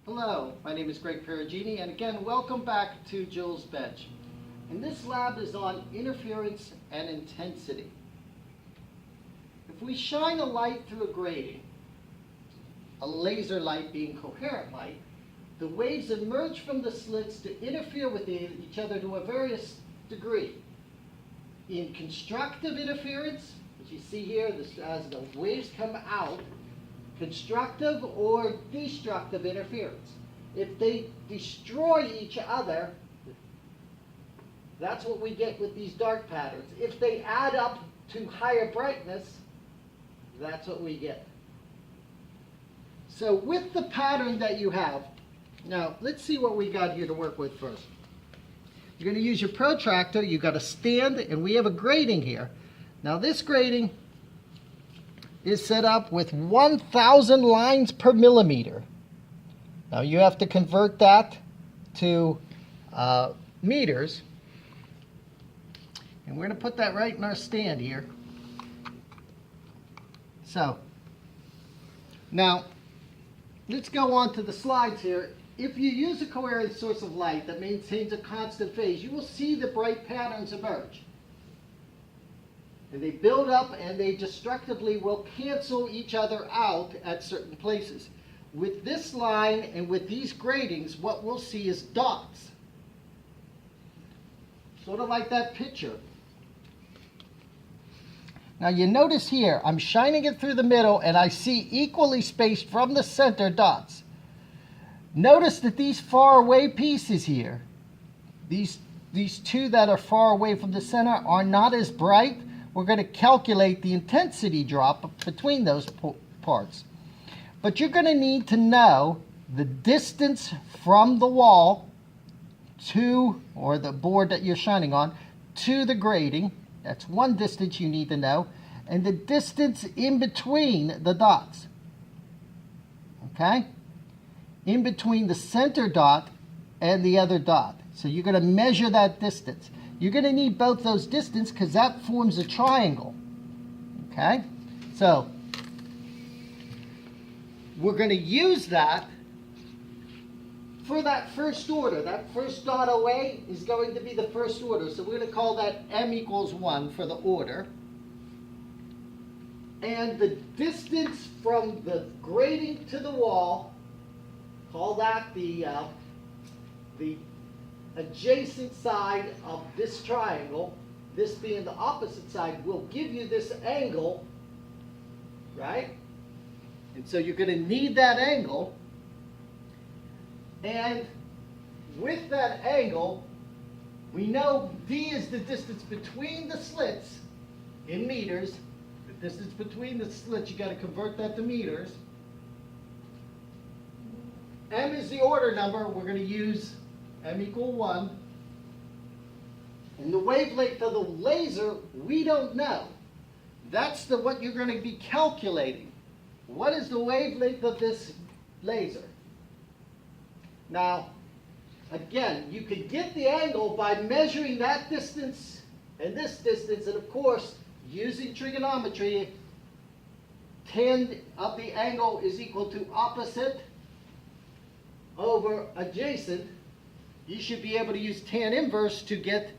Hello, my name is Greg Perugini, and again, welcome back to Joel's Bench. And this lab is on interference and intensity. If we shine a light through a grating, a laser light being coherent light, the waves emerge from the slits to interfere with each other to a various degree. In constructive interference, as you see here, as the waves come out, constructive or destructive interference. If they destroy each other, that's what we get with these dark patterns. If they add up to higher brightness, that's what we get. So with the pattern that you have, now let's see what we got here to work with first. You're going to use your protractor. You've got a stand, and we have a grating here. Now this grating is set up with 1,000 lines per millimeter. Now you have to convert that to meters. And we're going to put that right in our stand here. So, now, let's go on to the slides here. If you use a coherent source of light that maintains a constant phase, you will see the bright patterns emerge. And they build up and they destructively will cancel each other out at certain places. With this line and with these gratings, what we'll see is dots. Sort of like that picture. Now you notice here, I'm shining it through the middle and I see equally spaced from the center dots. Notice that these far away pieces here, these two that are far away from the center are not as bright. We're going to calculate the intensity drop between those parts. But you're going to need to know the distance from the wall to, or the board that you're shining on, to the grating. That's one distance you need to know. And the distance in between the dots. Okay? In between the center dot and the other dot. So you're going to measure that distance. You're going to need both those distances because that forms a triangle. Okay? So, we're going to use that for that first order. That first dot away is going to be the first order. So we're going to call that m equals 1 for the order. And the distance from the grating to the wall, call that the adjacent side of this triangle, this being the opposite side, will give you this angle, right? And so you're going to need that angle. And with that angle, we know D is the distance between the slits in meters. The distance between the slits, you got to convert that to meters. M is the order number. We're going to use m equal 1. And the wavelength of the laser, we don't know. That's what you're going to be calculating. What is the wavelength of this laser? Now, again, you could get the angle by measuring that distance and this distance, and of course, using trigonometry, tan of the angle is equal to opposite over adjacent. You should be able to use tan inverse to get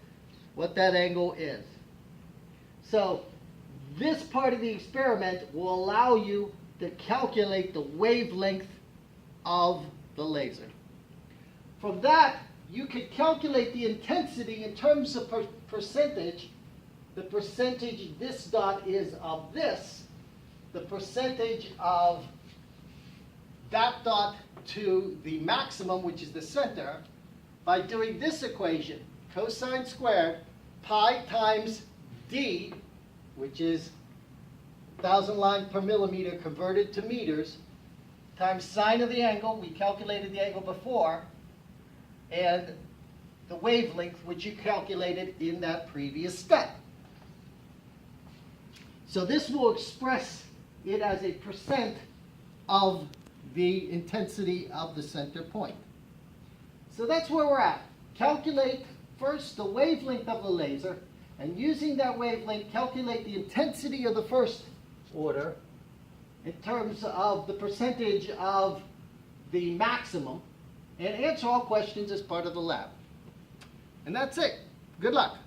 what that angle is. So this part of the experiment will allow you to calculate the wavelength of the laser. From that, you can calculate the intensity in terms of percentage. The percentage this dot is of this, the percentage of that dot to the maximum, which is the center, by doing this equation, cosine squared, pi times d, which is 1,000 lines per millimeter converted to meters, times sine of the angle, we calculated the angle before, and the wavelength, which you calculated in that previous step. So this will express it as a percent of the intensity of the center point. So that's where we're at. Calculate first the wavelength of the laser, and using that wavelength, calculate the intensity of the first order in terms of the percentage of the maximum and answer all questions as part of the lab. And that's it. Good luck.